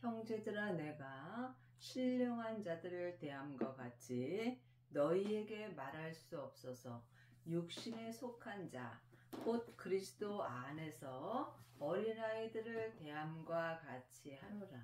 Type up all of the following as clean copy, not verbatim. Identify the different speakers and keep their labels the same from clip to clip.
Speaker 1: 형제들아, 내가 신령한 자들을 대함과 같이 너희에게 말할 수 없어서 육신에 속한 자, 곧 그리스도 안에서 어린아이들을 대함과 같이 하노라.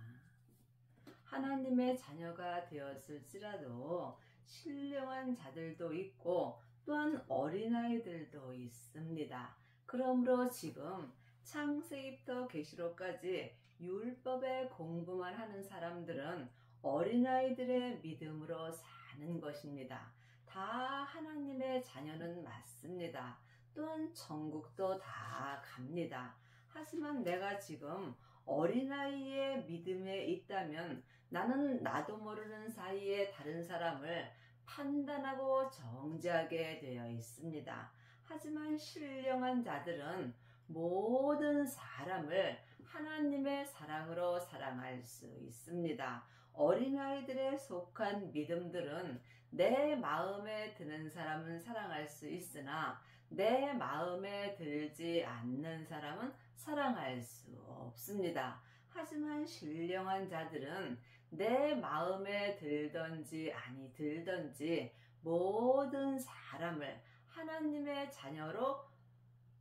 Speaker 1: 하나님의 자녀가 되었을지라도 신령한 자들도 있고 또한 어린아이들도 있습니다. 그러므로 지금 창세기부터 계시록까지 율법의 공부만 하는 사람들은 어린아이들의 믿음으로 사는 것입니다. 다 하나님의 자녀는 맞습니다. 또한 천국도 다 갑니다. 하지만 내가 지금 어린아이의 믿음에 있다면 나는 나도 모르는 사이에 다른 사람을 판단하고 정죄하게 되어 있습니다. 하지만 신령한 자들은 모든 사람을 하나님의 사랑으로 사랑할 수 있습니다. 어린아이들에 속한 믿음들은 내 마음에 드는 사람은 사랑할 수 있으나 내 마음에 들지 않는 사람은 사랑할 수 없습니다. 하지만 신령한 자들은 내 마음에 들든지 아니 들든지 모든 사람을 하나님의 자녀로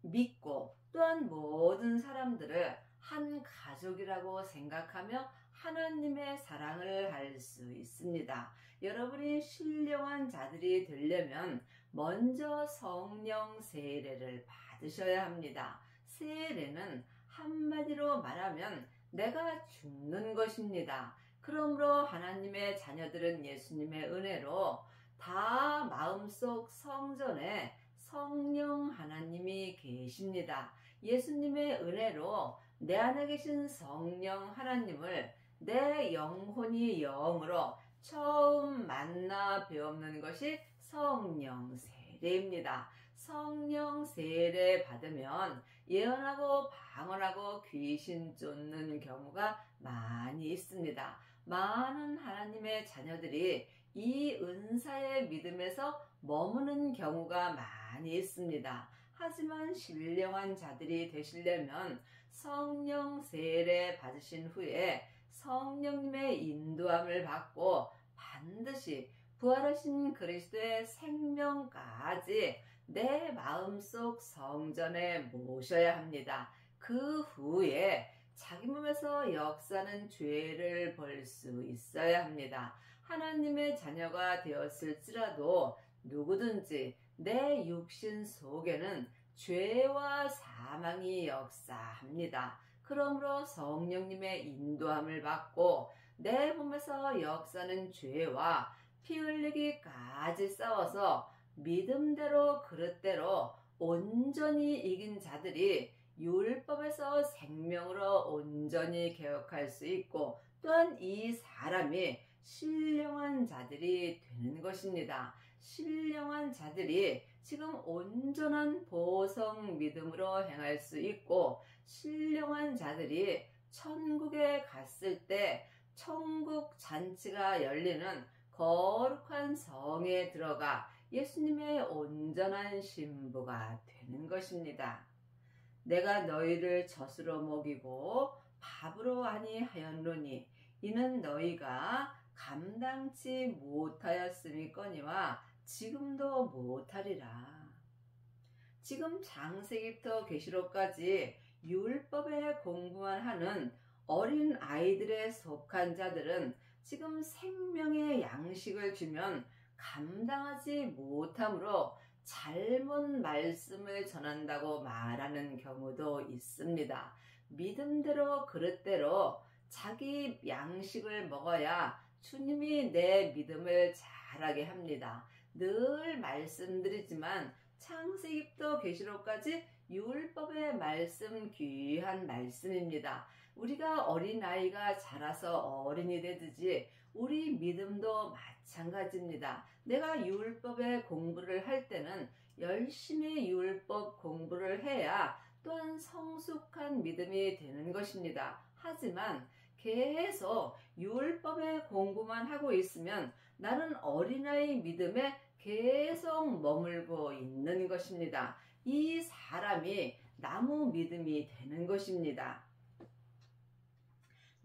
Speaker 1: 믿고 또한 모든 사람들을 한 가족이라고 생각하며 하나님의 사랑을 할 수 있습니다. 여러분이 신령한 자들이 되려면 먼저 성령 세례를 받으셔야 합니다. 세례는 한마디로 말하면 내가 죽는 것입니다. 그러므로 하나님의 자녀들은 예수님의 은혜로 다 마음속 성전에 성령 하나님이 계십니다. 예수님의 은혜로 내 안에 계신 성령 하나님을 내 영혼이 영으로 처음 만나 배우는 것이 성령 세례입니다. 성령 세례 받으면 예언하고 방언하고 귀신 쫓는 경우가 많이 있습니다. 많은 하나님의 자녀들이 이 은사의 믿음에서 머무는 경우가 많이 있습니다. 하지만 신령한 자들이 되시려면 성령 세례 받으신 후에 성령님의 인도함을 받고 반드시 부활하신 그리스도의 생명까지 내 마음속 성전에 모셔야 합니다. 그 후에 자기 몸에서 역사는 죄를 벌 수 있어야 합니다. 하나님의 자녀가 되었을지라도 누구든지 내 육신 속에는 죄와 사망이 역사합니다. 그러므로 성령님의 인도함을 받고 내 몸에서 역사는 죄와 피 흘리기까지 싸워서 믿음대로 그릇대로 온전히 이긴 자들이 율법에서 생명으로 온전히 개혁할 수 있고 또한 이 사람이 신령한 자들이 되는 것입니다. 신령한 자들이 지금 온전한 보성 믿음으로 행할 수 있고 신령한 자들이 천국에 갔을 때 천국 잔치가 열리는 거룩한 성에 들어가 예수님의 온전한 신부가 되는 것입니다. 내가 너희를 젖으로 먹이고 밥으로 아니하였노니 이는 너희가 감당치 못하였음이거니와 지금도 못하리라. 지금 창세기부터 계시록까지 율법의 공부만 하는 어린 아이들에 속한 자들은 지금 생명의 양식을 주면 감당하지 못하므로 잘못 말씀을 전한다고 말하는 경우도 있습니다. 믿음대로 그릇대로 자기 양식을 먹어야 주님이 내 믿음을 자라게 합니다. 늘 말씀드리지만 창세기부터 계시록까지 율법의 말씀 귀한 말씀입니다. 우리가 어린아이가 자라서 어린이 되듯이 우리 믿음도 마찬가지입니다. 내가 율법의 공부를 할 때는 열심히 율법 공부를 해야 또한 성숙한 믿음이 되는 것입니다. 하지만 계속 율법의 공부만 하고 있으면 나는 어린아이 믿음에 계속 머물고 있는 것입니다. 이 사람이 나무 믿음이 되는 것입니다.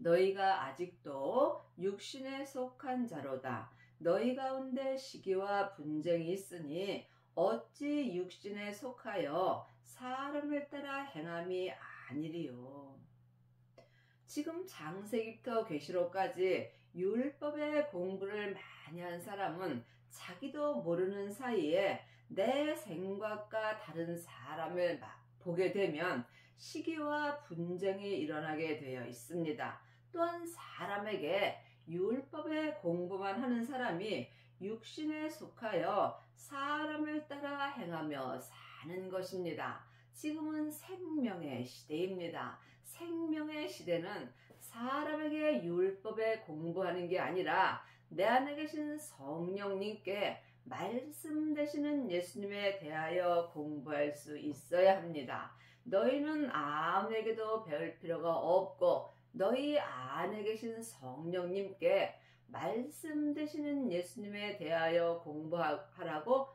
Speaker 1: 너희가 아직도 육신에 속한 자로다. 너희 가운데 시기와 분쟁이 있으니 어찌 육신에 속하여 사람을 따라 행함이 아니리요. 지금 창세기부터 계시록까지 율법의 공부를 많이 한 사람은 자기도 모르는 사이에 내 생각과 다른 사람을 보게 되면 시기와 분쟁이 일어나게 되어 있습니다. 또한 사람에게 율법의 공부만 하는 사람이 육신에 속하여 사람을 따라 행하며 사는 것입니다. 지금은 생명의 시대입니다. 생명의 시대는 사람에게 율법에 공부하는 게 아니라 내 안에 계신 성령님께 말씀 되시는 예수님에 대하여 공부할 수 있어야 합니다. 너희는 아무에게도 배울 필요가 없고 너희 안에 계신 성령님께 말씀 되시는 예수님에 대하여 공부하라고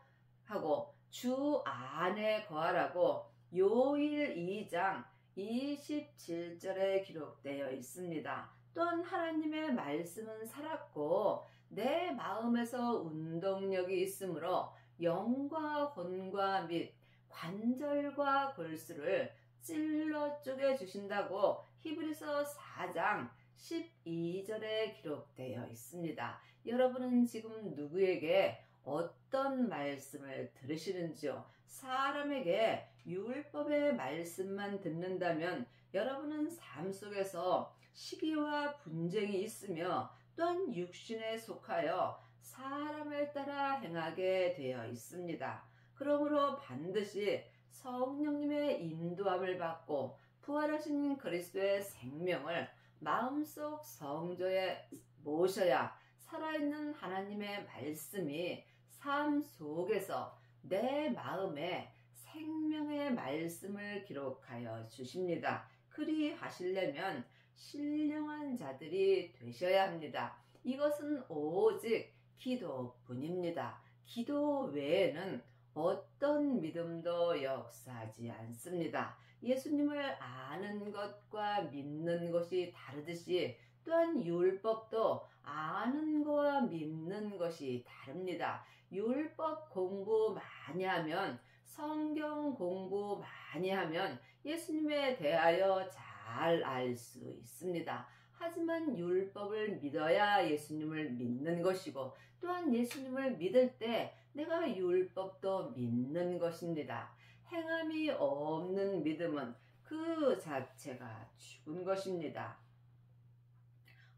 Speaker 1: 하고 주 안에 거하라고 요일 2장 27절에 기록되어 있습니다. 또한 하나님의 말씀은 살았고 내 마음에서 운동력이 있으므로 영과魂과 및 관절과 골수를 찔러 쪼개 주신다고 히브리서 4장 12절에 기록되어 있습니다. 여러분은 지금 누구에게 어떤 말씀을 들으시는지요? 사람에게 율법의 말씀만 듣는다면 여러분은 삶 속에서 시기와 분쟁이 있으며 또한 육신에 속하여 사람을 따라 행하게 되어 있습니다. 그러므로 반드시 성령님의 인도함을 받고 부활하신 그리스도의 생명을 마음속 성조에 모셔야 살아있는 하나님의 말씀이 삶 속에서 내 마음에 생명의 말씀을 기록하여 주십니다. 그리 하시려면 신령한 자들이 되셔야 합니다. 이것은 오직 기도뿐입니다. 기도 외에는 어떤 믿음도 역사하지 않습니다. 예수님을 아는 것과 믿는 것이 다르듯이 또한 율법도 아는 것과 믿는 것이 다릅니다. 율법 공부 많이 하면, 성경 공부 많이 하면 예수님에 대하여 잘 알 수 있습니다. 하지만 율법을 믿어야 예수님을 믿는 것이고 또한 예수님을 믿을 때 내가 율법도 믿는 것입니다. 행함이 없는 믿음은 그 자체가 죽은 것입니다.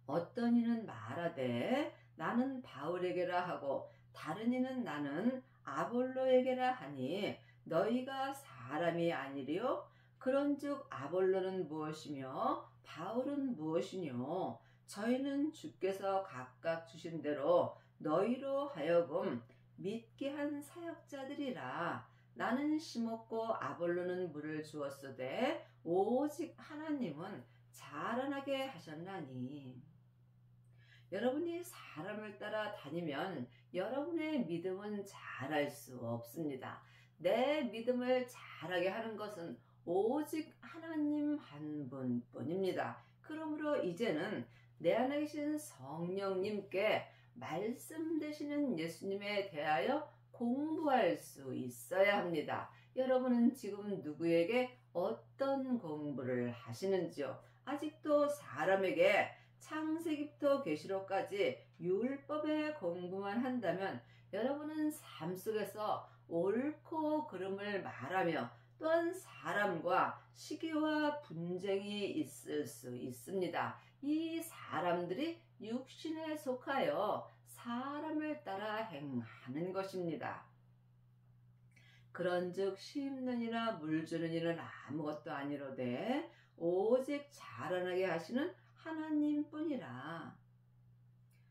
Speaker 1: 어떤 이는 말하되 나는 바울에게라 하고 다른 이는 나는 아볼로에게라 하니 너희가 사람이 아니리요? 그런즉 아볼로는 무엇이며 바울은 무엇이뇨? 저희는 주께서 각각 주신 대로 너희로 하여금 믿게 한 사역자들이라. 나는 심었고 아볼로는 물을 주었으되 오직 하나님은 자라나게 하셨나니. 여러분이 사람을 따라 다니면 여러분의 믿음은 자랄 수 없습니다. 내 믿음을 자라게 하는 것은 오직 하나님 한 분뿐입니다. 그러므로 이제는 내 안에 계신 성령님께 말씀 되시는 예수님에 대하여 공부할 수 있어야 합니다. 여러분은 지금 누구에게 어떤 공부를 하시는지요? 아직도 사람에게 창세기부터 계시록까지 율법의 공부만 한다면 여러분은 삶 속에서 옳고 그름을 말하며 또한 사람과 시기와 분쟁이 있을 수 있습니다. 이 사람들이 육신에 속하여 사람을 따라 행하는 것입니다. 그런즉 심는 이나 물 주는 이는 아무것도 아니로되 오직 자라나게 하시는 하나님뿐이라.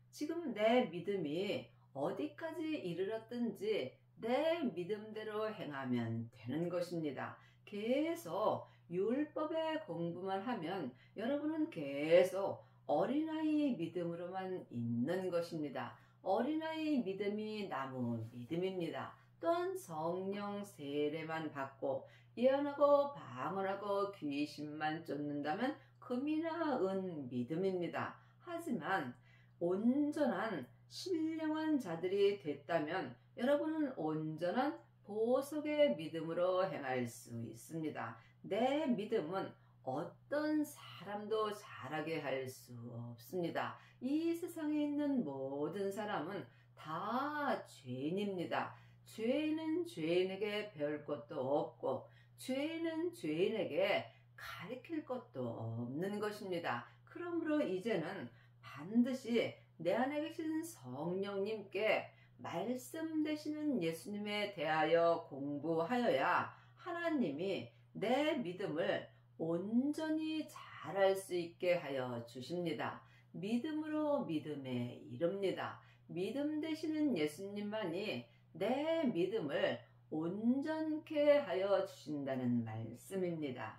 Speaker 1: 지금 내 믿음이 어디까지 이르렀든지 내 믿음대로 행하면 되는 것입니다. 계속 율법의 공부만 하면 여러분은 계속 어린아이 믿음으로만 있는 것입니다. 어린아이 믿음이 나무 믿음입니다. 또한 성령 세례만 받고 예언하고 방언하고 귀신만 쫓는다면 금이나 은 믿음입니다. 하지만 온전한 신령한 자들이 됐다면 여러분은 온전한 보석의 믿음으로 행할 수 있습니다. 내 믿음은 어떤 사람도 잘하게 할 수 없습니다. 이 세상에 있는 모든 사람은 다 죄인입니다. 죄인은 죄인에게 배울 것도 없고 죄인은 죄인에게 가르칠 것도 없는 것입니다. 그러므로 이제는 반드시 내 안에 계신 성령님께 말씀 되시는 예수님에 대하여 공부하여야 하나님이 내 믿음을 온전히 잘할 수 있게 하여 주십니다. 믿음으로 믿음에 이릅니다. 믿음 되시는 예수님만이 내 믿음을 온전케 하여 주신다는 말씀입니다.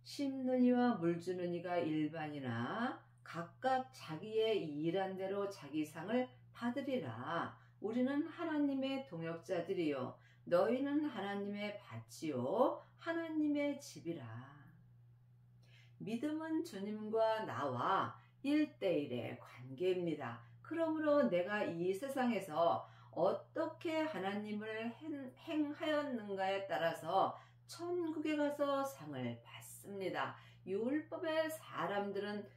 Speaker 1: 심는 이와 물 주는 이가 일반이나 각각 자기의 일한 대로 자기 상을 받으리라. 우리는 하나님의 동역자들이요 너희는 하나님의 밭이요 하나님의 집이라. 믿음은 주님과 나와 1:1의 관계입니다. 그러므로 내가 이 세상에서 어떻게 하나님을 행하였는가에 따라서 천국에 가서 상을 받습니다. 율법의 사람들은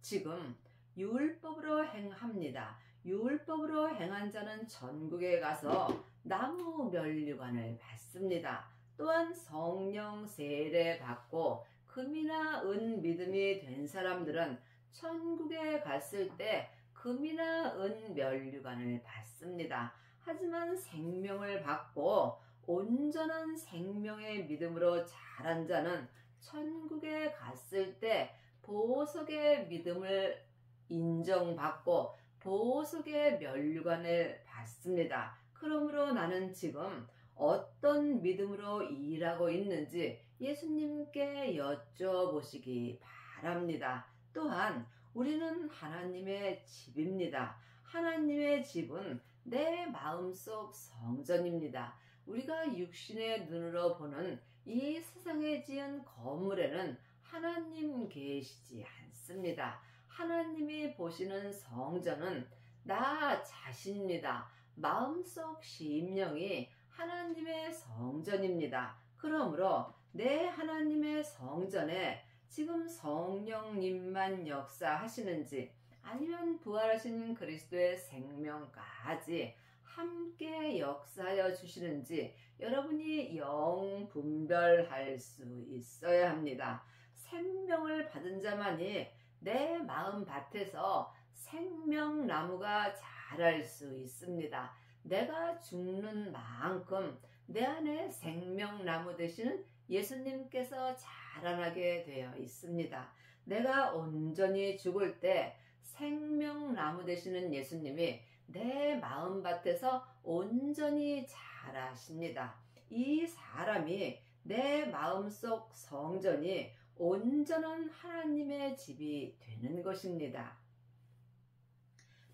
Speaker 1: 지금 율법으로 행합니다. 율법으로 행한 자는 천국에 가서 나무 면류관을 받습니다. 또한 성령 세례 받고 금이나 은 믿음이 된 사람들은 천국에 갔을 때 금이나 은 면류관을 받습니다. 하지만 생명을 받고 온전한 생명의 믿음으로 자란 자는 천국에 갔을 때 보석의 믿음을 인정받고 보석의 면류관을 받습니다. 그러므로 나는 지금 어떤 믿음으로 일하고 있는지 예수님께 여쭤보시기 바랍니다. 또한 우리는 하나님의 집입니다. 하나님의 집은 내 마음속 성전입니다. 우리가 육신의 눈으로 보는 이 세상에 지은 건물에는 하나님 계시지 않습니다. 하나님이 보시는 성전은 나 자신입니다. 마음속 심령이 하나님의 성전입니다. 그러므로 내 하나님의 성전에 지금 성령님만 역사하시는지 아니면 부활하신 그리스도의 생명까지 함께 역사하여 주시는지 여러분이 영 분별할 수 있어야 합니다. 생명을 받은 자만이 내 마음 밭에서 생명나무가 자랄 수 있습니다. 내가 죽는 만큼 내 안에 생명나무 되시는 예수님께서 자라나게 되어 있습니다. 내가 온전히 죽을 때 생명나무 되시는 예수님이 내 마음밭에서 온전히 자라십니다. 이 사람이 내 마음속 성전이 온전한 하나님의 집이 되는 것입니다.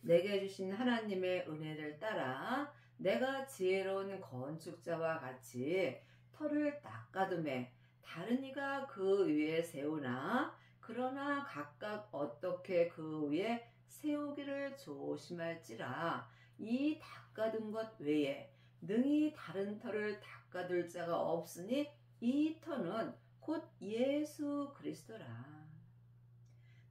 Speaker 1: 내게 주신 하나님의 은혜를 따라 내가 지혜로운 건축자와 같이 터를 닦아둠에 다른 이가 그 위에 세우나 그러나 각각 어떻게 그 위에 세우기를 조심할지라. 이 닦아둔 것 외에 능히 다른 터를 닦아둘 자가 없으니 이 터는 곧 예수 그리스도라.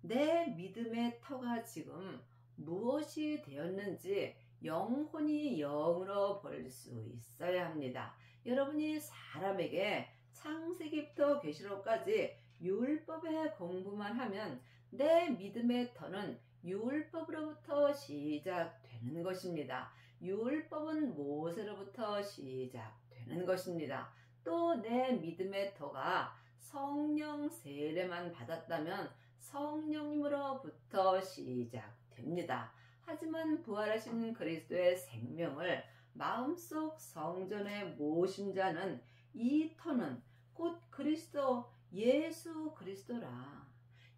Speaker 1: 내 믿음의 터가 지금 무엇이 되었는지 영혼이 영으로 볼 수 있어야 합니다. 여러분이 사람에게 창세기부터 계시록까지 율법의 공부만 하면 내 믿음의 터는 율법으로부터 시작되는 것입니다. 율법은 모세로부터 시작되는 것입니다. 또 내 믿음의 터가 성령 세례만 받았다면 성령님으로부터 시작됩니다. 하지만 부활하신 그리스도의 생명을 마음속 성전에 모신 자는 이 터는 곧 그리스도 예수 그리스도라.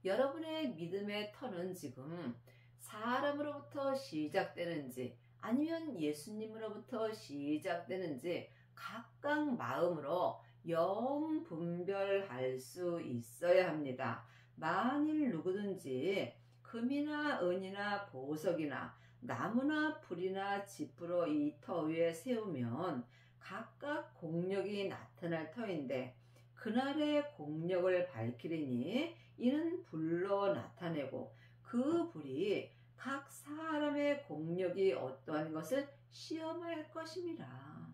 Speaker 1: 여러분의 믿음의 터는 지금 사람으로부터 시작되는지 아니면 예수님으로부터 시작되는지 각각 마음으로 영 분별할 수 있어야 합니다. 만일 누구든지 금이나 은이나 보석이나 나무나 풀이나 짚으로 이 터 위에 세우면 각각 공력이 나타날 터인데 그날의 공력을 밝히리니 이는 불로 나타내고 그 불이 각 사람의 공력이 어떠한 것을 시험할 것임이라.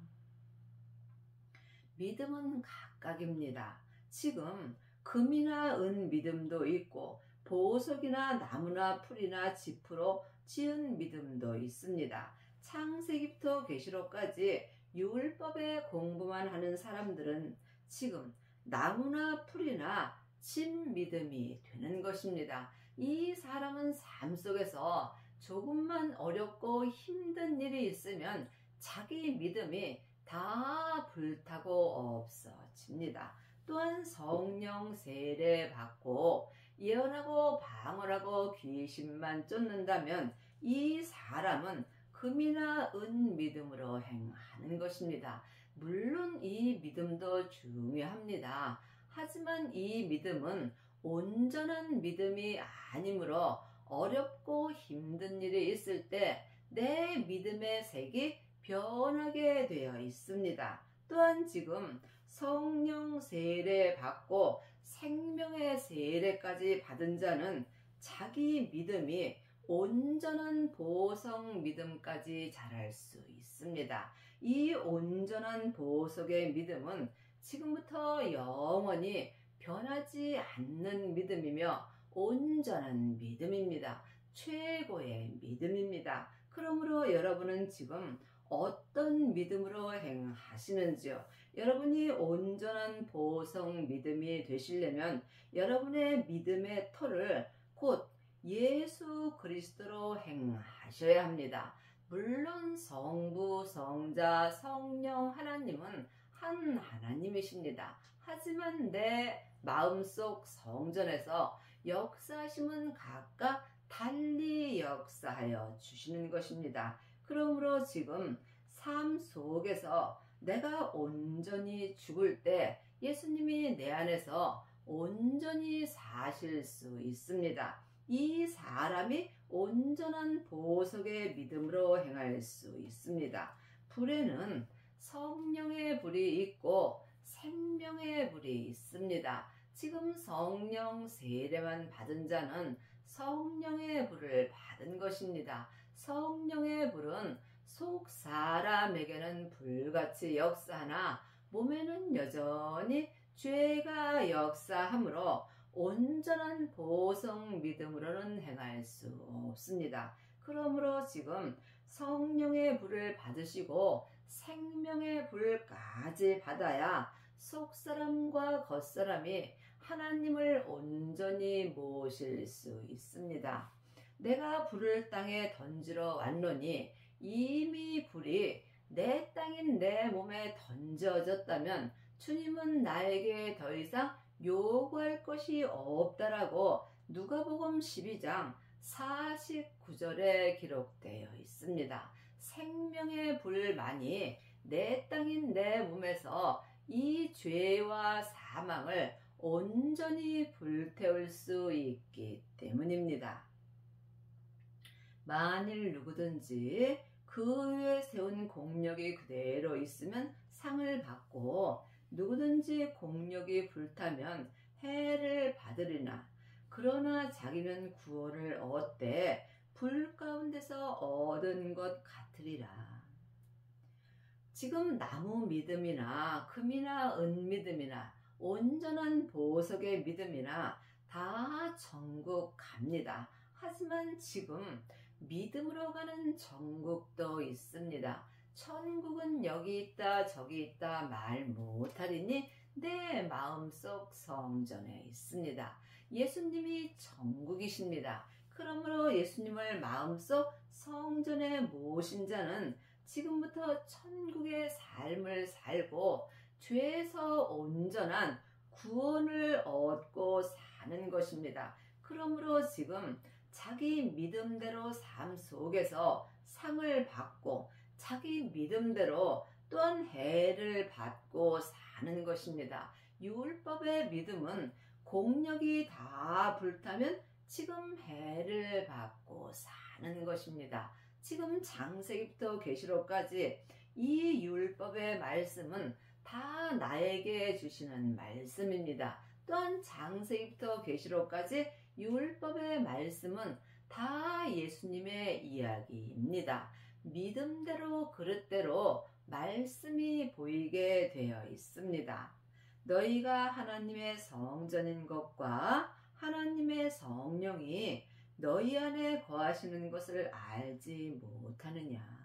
Speaker 1: 믿음은 각각입니다. 지금 금이나 은 믿음도 있고 보석이나 나무나 풀이나 짚으로 지은 믿음도 있습니다. 창세기부터 계시록까지 율법의 공부만 하는 사람들은 지금 나무나 풀이나 집 믿음이 되는 것입니다. 이 사람은 삶 속에서 조금만 어렵고 힘든 일이 있으면 자기 믿음이 다 불타고 없어집니다. 또한 성령 세례 받고 예언하고 방언하고 귀신만 쫓는다면 이 사람은 금이나 은 믿음으로 행하는 것입니다. 물론 이 믿음도 중요합니다. 하지만 이 믿음은 온전한 믿음이 아니므로 어렵고 힘든 일이 있을 때 내 믿음의 색이 변하게 되어 있습니다. 또한 지금 성령 세례 받고 생명의 세례까지 받은 자는 자기 믿음이 온전한 보석 믿음까지 자랄 수 있습니다. 이 온전한 보석의 믿음은 지금부터 영원히 변하지 않는 믿음이며 온전한 믿음입니다. 최고의 믿음입니다. 그러므로 여러분은 지금 어떤 믿음으로 행하시는지요? 여러분이 온전한 보석 믿음이 되시려면 여러분의 믿음의 터를 곧 예수 그리스도로 행하셔야 합니다. 물론 성부, 성자, 성령 하나님은 한 하나님이십니다. 하지만 내 마음속 성전에서 역사하심은 각각 달리 역사하여 주시는 것입니다. 그러므로 지금 삶 속에서 내가 온전히 죽을 때 예수님이 내 안에서 온전히 사실 수 있습니다. 이 사람이 온전한 보석의 믿음으로 행할 수 있습니다. 불에는 성령의 불이 있고 생명의 불이 있습니다. 지금 성령 세례만 받은 자는 성령의 불을 받은 것입니다. 성령의 불은 속 사람에게는 불같이 역사하나 몸에는 여전히 죄가 역사하므로 온전한 보석 믿음으로는 행할 수 없습니다. 그러므로 지금 성령의 불을 받으시고 생명의 불까지 받아야 속사람과 겉사람이 하나님을 온전히 모실 수 있습니다. 내가 불을 땅에 던지러 왔노니 이미 불이 내 땅인 내 몸에 던져졌다면 주님은 나에게 더 이상 요구할 것이 없다라고 누가복음 12장 49절에 기록되어 있습니다. 생명의 불만이 내 땅인 내 몸에서 이 죄와 사망을 온전히 불태울 수 있기 때문입니다. 만일 누구든지 그 위에 세운 공력이 그대로 있으면 상을 받고 누구든지 공력이 불타면 해를 받으리나 그러나 자기는 구원을 얻되 불 가운데서 얻은 것 같으리라. 지금 나무 믿음이나 금이나 은 믿음이나 온전한 보석의 믿음이나 다 천국 갑니다. 하지만 지금 믿음으로 가는 천국도 있습니다. 천국은 여기 있다 저기 있다 말 못하리니 내 마음속 성전에 있습니다. 예수님이 천국이십니다. 그러므로 예수님을 마음속 성전에 모신 자는 지금부터 천국의 삶을 살고 죄에서 온전한 구원을 얻고 사는 것입니다. 그러므로 지금 자기 믿음대로 삶 속에서 상을 받고 자기 믿음대로 또한 해를 받고 사는 것입니다. 율법의 믿음은 공력이 다 불타면 지금 해를 받고 사는 것입니다. 지금 창세기부터 계시록까지 이 율법의 말씀은 다 나에게 주시는 말씀입니다. 또한 창세기부터 계시록까지 율법의 말씀은 다 예수님의 이야기입니다. 믿음대로 그릇대로 말씀이 보이게 되어 있습니다. 너희가 하나님의 성전인 것과 하나님의 성령이 너희 안에 거하시는 것을 알지 못하느냐.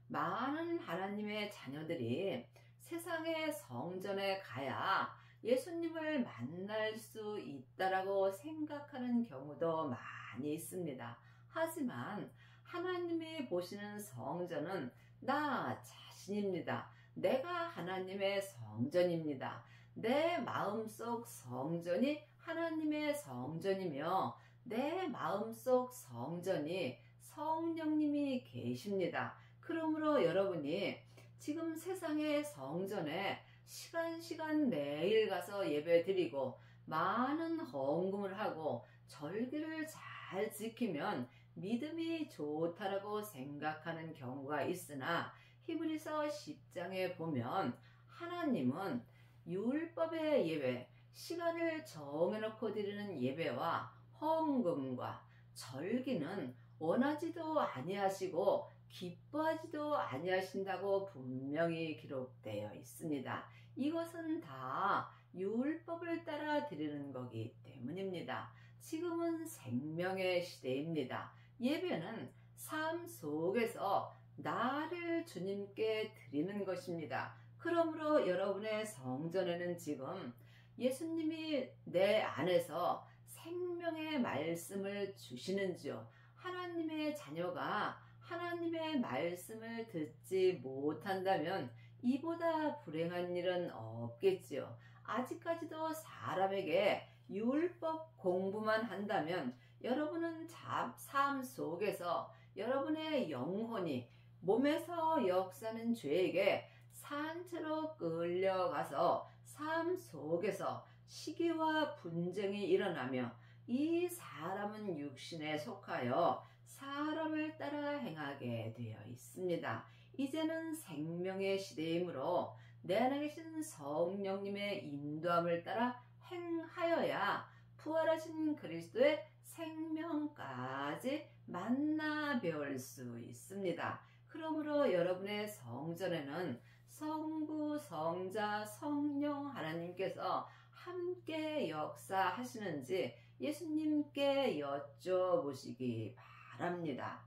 Speaker 1: 많은 하나님의 자녀들이 세상의 성전에 가야 예수님을 만날 수 있다라고 생각하는 경우도 많이 있습니다. 하지만 하나님이 보시는 성전은 나 자신입니다. 내가 하나님의 성전입니다. 내 마음속 성전이 하나님의 성전이며 내 마음속 성전이 성령님이 계십니다. 그러므로 여러분이 지금 세상의 성전에 시간 매일 가서 예배 드리고 많은 헌금을 하고 절기를 잘 지키면 믿음이 좋다라고 생각하는 경우가 있으나 히브리서 10장에 보면 하나님은 율법의 예배, 시간을 정해놓고 드리는 예배와 헌금과 절기는 원하지도 아니하시고 기뻐하지도 아니하신다고 분명히 기록되어 있습니다. 이것은 다 율법을 따라 드리는 거기 때문입니다. 지금은 생명의 시대입니다. 예배는 삶 속에서 나를 주님께 드리는 것입니다. 그러므로 여러분의 성전에는 지금 예수님이 내 안에서 생명의 말씀을 주시는지요. 하나님의 자녀가 하나님의 말씀을 듣지 못한다면 이보다 불행한 일은 없겠지요. 아직까지도 사람에게 율법 공부만 한다면 여러분은 삶 속에서 여러분의 영혼이 몸에서 역사는 죄에게 산채로 끌려가서 삶 속에서 시기와 분쟁이 일어나며 이 사람은 육신에 속하여 사람을 따라 행하게 되어 있습니다. 이제는 생명의 시대이므로 내 안에 계신 성령님의 인도함을 따라 행하여야 부활하신 그리스도의 생명까지 만나 배울 수 있습니다. 그러므로 여러분의 성전에는 성부, 성자, 성령 하나님께서 함께 역사하시는지 예수님께 여쭤보시기 바랍니다.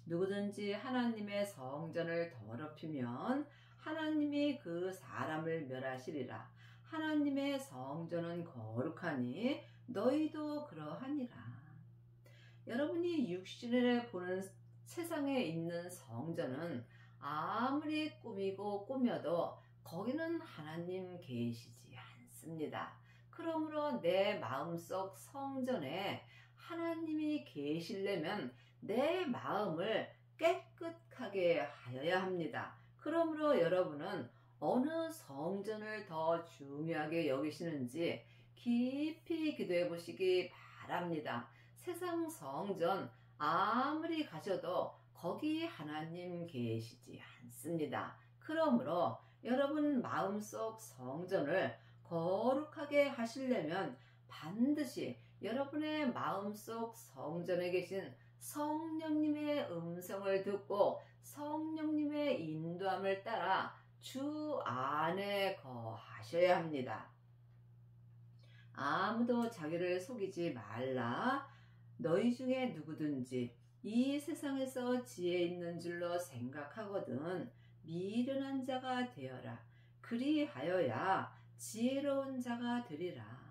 Speaker 1: 누구든지 하나님의 성전을 더럽히면 하나님이 그 사람을 멸하시리라. 하나님의 성전은 거룩하니 너희도 그러하니라. 여러분이 육신을 보는 세상에 있는 성전은 아무리 꾸미고 꾸며도 거기는 하나님 계시지 않습니다. 그러므로 내 마음속 성전에 하나님이 계시려면 내 마음을 깨끗하게 하여야 합니다. 그러므로 여러분은 어느 성전을 더 중요하게 여기시는지 깊이 기도해 보시기 바랍니다. 세상 성전 아무리 가셔도 거기 하나님 계시지 않습니다. 그러므로 여러분 마음속 성전을 거룩하게 하시려면 반드시 여러분의 마음속 성전에 계신 성령님의 음성을 듣고 성령님의 인도함을 따라 주 안에 거하셔야 합니다. 아무도 자기를 속이지 말라. 너희 중에 누구든지 이 세상에서 지혜 있는 줄로 생각하거든 미련한 자가 되어라. 그리하여야 지혜로운 자가 되리라.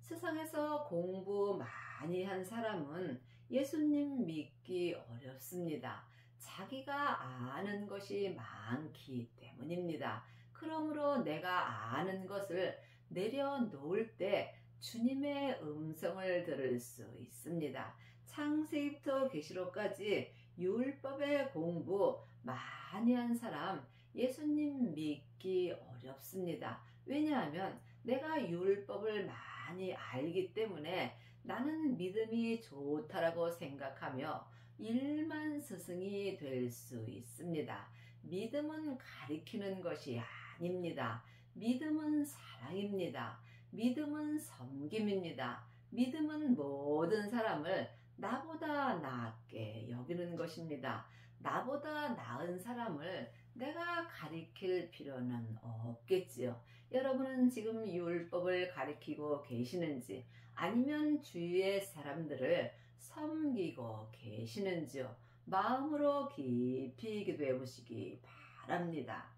Speaker 1: 세상에서 공부 많이 한 사람은 예수님 믿기 어렵습니다. 자기가 아는 것이 많기 때문입니다. 그러므로 내가 아는 것을 내려놓을 때 주님의 음성을 들을 수 있습니다. 창세기부터 계시록까지 율법의 공부 많이 한 사람 예수님 믿기 어렵습니다. 왜냐하면 내가 율법을 많이 알기 때문에 나는 믿음이 좋다라고 생각하며 일만 스승이 될 수 있습니다. 믿음은 가리키는 것이 아닙니다. 믿음은 사랑입니다. 믿음은 섬김입니다. 믿음은 모든 사람을 나보다 낫게 여기는 것입니다. 나보다 나은 사람을 내가 가리킬 필요는 없겠지요. 여러분은 지금 율법을 가리키고 계시는지 아니면 주위의 사람들을 섬기고 계시는지요. 마음으로 깊이 기도해 보시기 바랍니다.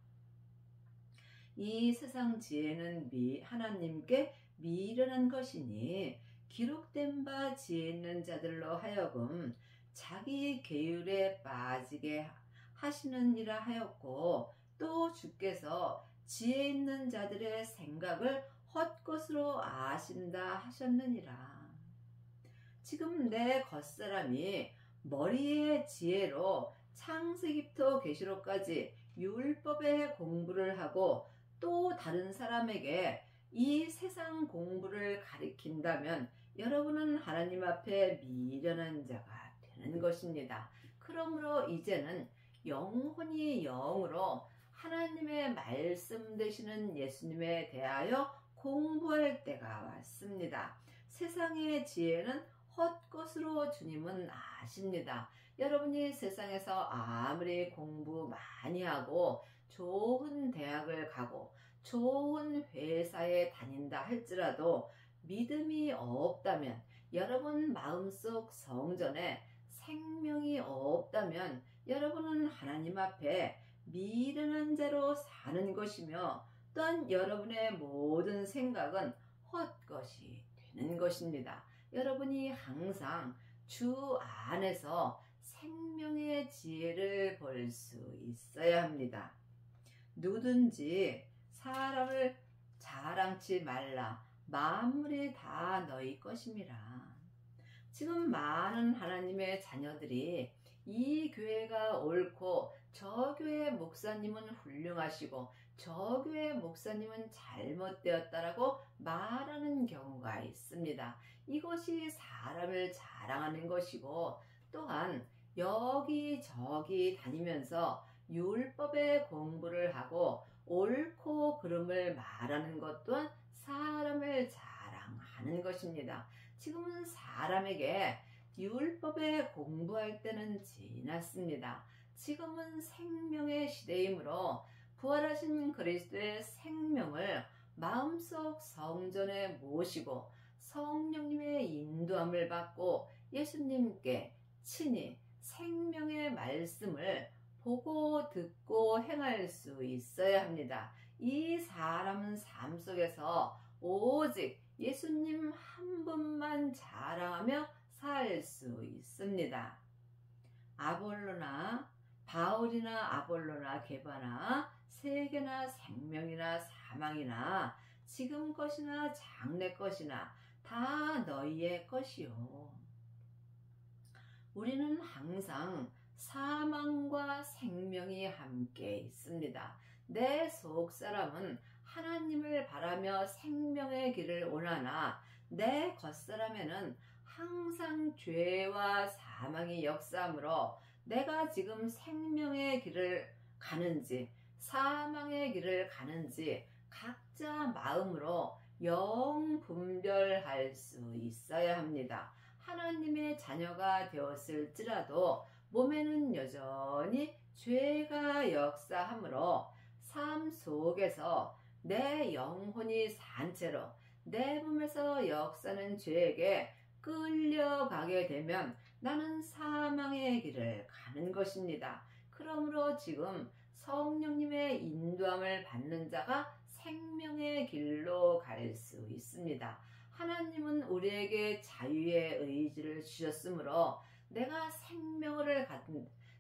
Speaker 1: 이 세상 지혜는 하나님께 미련한 것이니 기록된 바 지혜 있는 자들로 하여금 자기 계율에 빠지게 하시느니라 하였고, 또 주께서 지혜 있는 자들의 생각을 헛것으로 아신다 하셨느니라. 지금 내 겉사람이 머리의 지혜로 창세기부터 계시록까지 율법의 공부를 하고 또 다른 사람에게 이 세상 공부를 가리킨다면 여러분은 하나님 앞에 미련한 자가 되는 것입니다. 그러므로 이제는 영혼이 영으로 하나님의 말씀 되시는 예수님에 대하여 공부할 때가 왔습니다. 세상의 지혜는 헛것으로 주님은 아십니다. 여러분이 세상에서 아무리 공부 많이 하고 좋은 대학을 가고 좋은 회사에 다닌다 할지라도 믿음이 없다면, 여러분 마음속 성전에 생명이 없다면 여러분은 하나님 앞에 미련한 자로 사는 것이며, 또한 여러분의 모든 생각은 헛것이 되는 것입니다. 여러분이 항상 주 안에서 생명의 지혜를 볼 수 있어야 합니다. 누구든지 사람을 자랑치 말라. 만물이 다 너희 것임이라. 지금 많은 하나님의 자녀들이 이 교회가 옳고 저 교회 목사님은 훌륭하시고 저 교회 목사님은 잘못되었다라고 말하는 경우가 있습니다. 이것이 사람을 자랑하는 것이고, 또한 여기저기 다니면서 율법의 공부를 하고 옳고 그름을 말하는 것 또한 사람을 자랑하는 것입니다. 지금은 사람에게 율법에 공부할 때는 지났습니다. 지금은 생명의 시대이므로 부활하신 그리스도의 생명을 마음속 성전에 모시고 성령님의 인도함을 받고 예수님께 친히 생명의 말씀을 보고 듣고 행할 수 있어야 합니다. 이 사람은 삶 속에서 오직 예수님 한 분만 자랑하며 살 수 있습니다. 아볼로나 바울이나 아볼로나 게바나 세계나 생명이나 사망이나 지금 것이나 장래 것이나 다 너희의 것이요. 우리는 항상 사망과 생명이 함께 있습니다. 내 속사람은 하나님을 바라며 생명의 길을 원하나 내 겉사람에는 항상 죄와 사망이 역사하므로 내가 지금 생명의 길을 가는지 사망의 길을 가는지 각자 마음으로 영 분별할 수 있어야 합니다. 하나님의 자녀가 되었을지라도 몸에는 여전히 죄가 역사하므로 삶 속에서 내 영혼이 산 채로 내 몸에서 역사하는 죄에게 끌려가게 되면 나는 사망의 길을 가는 것입니다. 그러므로 지금 성령님의 인도함을 받는 자가 생명의 길로 갈 수 있습니다. 하나님은 우리에게 자유의 의지를 주셨으므로 내가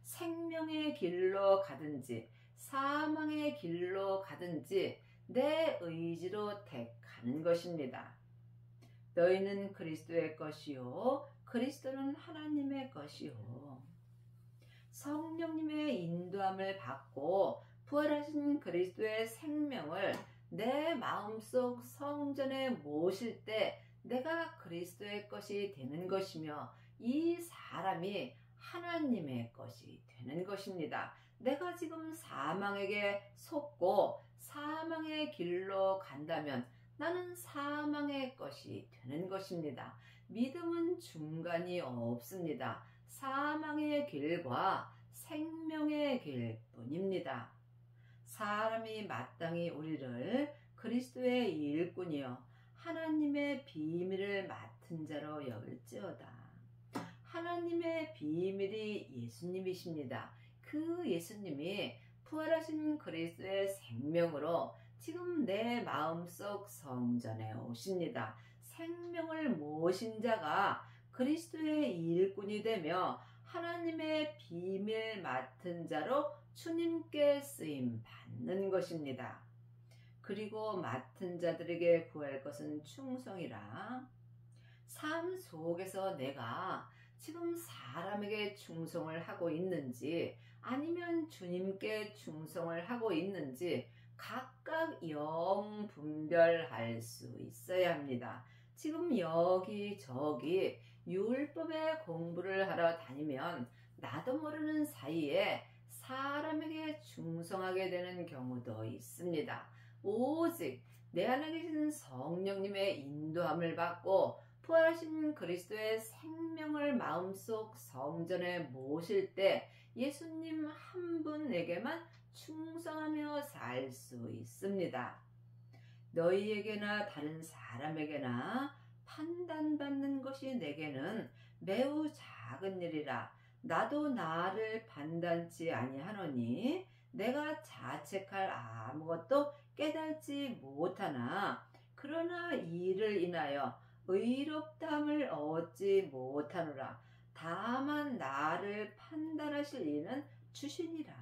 Speaker 1: 생명의 길로 가든지 사망의 길로 가든지 내 의지로 택하는 것입니다. 너희는 그리스도의 것이요 그리스도는 하나님의 것이요. 성령님의 인도함을 받고 부활하신 그리스도의 생명을 내 마음속 성전에 모실 때 내가 그리스도의 것이 되는 것이며 이 사람이 하나님의 것이 되는 것입니다. 내가 지금 사망에게 속고 사망의 길로 간다면 나는 사망의 것이 되는 것입니다. 믿음은 중간이 없습니다. 사망의 길과 생명의 길 뿐입니다. 사람이 마땅히 우리를 그리스도의 일꾼이요 하나님의 비밀을 맡은 자로 여길지어다. 하나님의 비밀이 예수님이십니다. 그 예수님이 부활하신 그리스도의 생명으로 지금 내 마음속 성전에 오십니다. 생명을 모신 자가 그리스도의 일꾼이 되며 하나님의 비밀 맡은 자로 주님께 쓰임 받는 것입니다. 그리고 맡은 자들에게 구할 것은 충성이라. 삶 속에서 내가 지금 사람에게 충성을 하고 있는지 아니면 주님께 충성을 하고 있는지 각각 영 분별할 수 있어야 합니다. 지금 여기저기 율법의 공부를 하러 다니면 나도 모르는 사이에 사람에게 충성하게 되는 경우도 있습니다. 오직 내 안에 계신 성령님의 인도함을 받고 부활하신 그리스도의 생명을 마음속 성전에 모실 때 예수님 한 분에게만 충성하며 살 수 있습니다. 너희에게나 다른 사람에게나 판단받는 것이 내게는 매우 작은 일이라. 나도 나를 판단치 아니하노니 내가 자책할 아무것도 깨닫지 못하나 그러나 이를 인하여 의롭다함을 얻지 못하노라. 다만 나를 판단하실 이는 주시니라.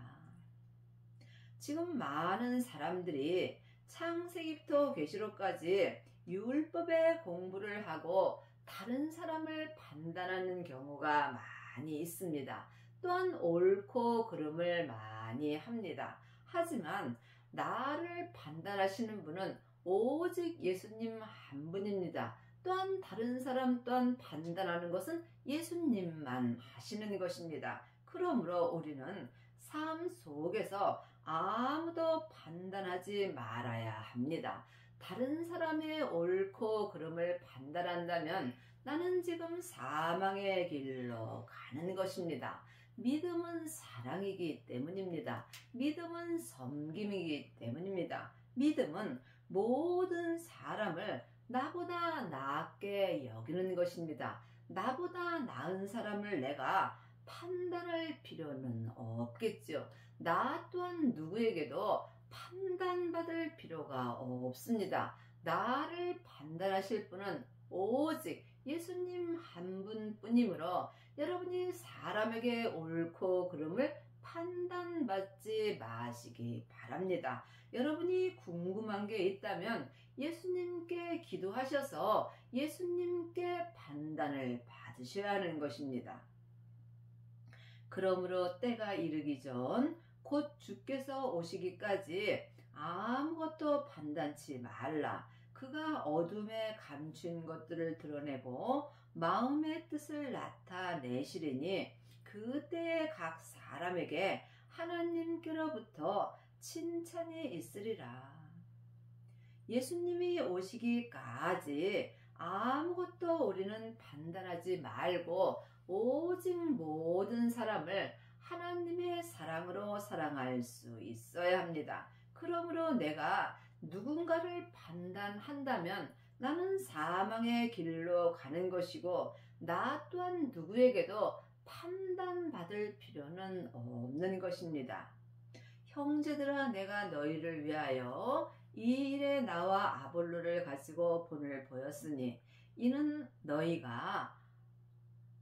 Speaker 1: 지금 많은 사람들이 창세기부터 계시록까지 율법의 공부를 하고 다른 사람을 판단하는 경우가 많이 있습니다. 또한 옳고 그름을 많이 합니다. 하지만 나를 판단하시는 분은 오직 예수님 한 분입니다. 또한 다른 사람 또한 판단하는 것은 예수님만 하시는 것입니다. 그러므로 우리는 삶 속에서 아무도 판단하지 말아야 합니다. 다른 사람의 옳고 그름을 판단한다면 나는 지금 사망의 길로 가는 것입니다. 믿음은 사랑이기 때문입니다. 믿음은 섬김이기 때문입니다. 믿음은 모든 사람을 나보다 낫게 여기는 것입니다. 나보다 나은 사람을 내가 판단할 필요는 없겠죠. 나 또한 누구에게도 판단받을 필요가 없습니다. 나를 판단하실 분은 오직 예수님 한 분뿐이므로 여러분이 사람에게 옳고 그름을 판단받지 마시기 바랍니다. 여러분이 궁금한 게 있다면 예수님께 기도하셔서 예수님께 판단을 받으셔야 하는 것입니다. 그러므로 때가 이르기 전 곧 주께서 오시기까지 아무것도 판단치 말라. 그가 어둠에 감춘 것들을 드러내고 마음의 뜻을 나타내시리니 그때에 각 사람에게 하나님께로부터 칭찬이 있으리라. 예수님이 오시기까지 아무것도 우리는 판단하지 말고 오직 모든 사람을 하나님의 사랑으로 사랑할 수 있어야 합니다. 그러므로 내가 누군가를 판단한다면 나는 사망의 길로 가는 것이고 나 또한 누구에게도 판단받을 필요는 없는 것입니다. 형제들아, 내가 너희를 위하여 이 일에 나와 아볼로를 가지고 본을 보였으니 이는 너희가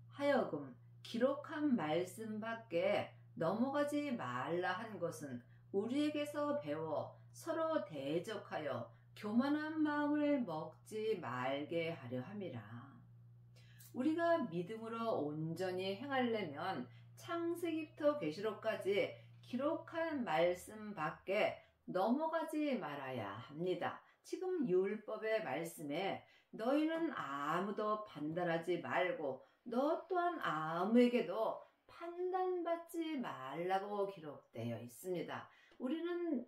Speaker 1: 하여금 기록한 말씀 밖에 넘어가지 말라 한 것은 우리에게서 배워 서로 대적하여 교만한 마음을 먹지 말게 하려 함이라. 우리가 믿음으로 온전히 행하려면 창세기부터 계시록까지 기록한 말씀밖에 넘어가지 말아야 합니다. 지금 율법의 말씀에 너희는 아무도 판단하지 말고 너 또한 아무에게도 판단받지 말라고 기록되어 있습니다. 우리는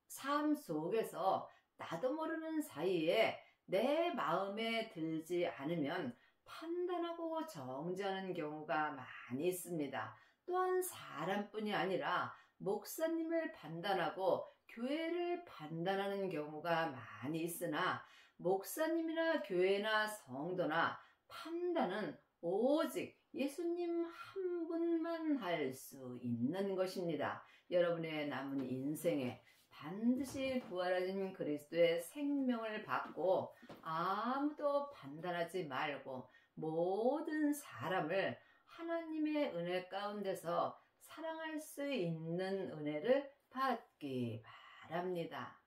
Speaker 1: 삶 속에서 나도 모르는 사이에 내 마음에 들지 않으면 판단하고 정죄하는 경우가 많이 있습니다. 또한 사람뿐이 아니라 목사님을 판단하고 교회를 판단하는 경우가 많이 있으나 목사님이나 교회나 성도나 판단은 오직 예수님 한 분만 할 수 있는 것입니다. 여러분의 남은 인생에 반드시 부활하신 그리스도의 생명을 받고 아무도 판단하지 말고 모든 사람을 하나님의 은혜 가운데서 사랑할 수 있는 은혜를 받기 바랍니다.